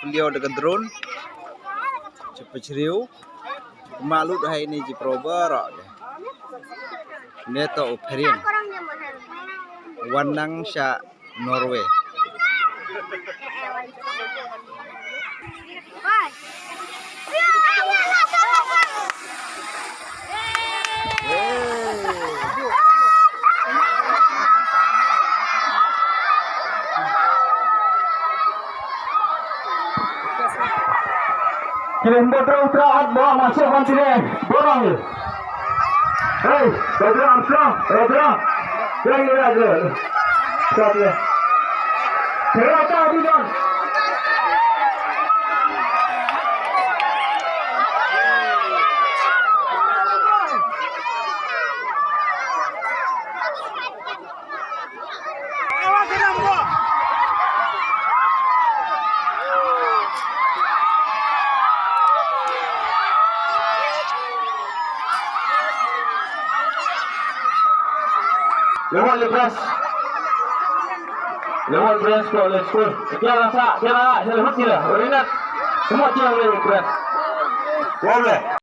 beliau dengan drone cepat ceriu malu dah ini je prober ni to operian Wanang sya Norway Kirim terus bawa masuk kontinen dorong. Hei, terang. Jangan lagi. Stop ya. Terata bidan. Lewat beras kau let's go. Kira rasa, saya lepas kira. Ingat semua kira lewat beras. Boleh.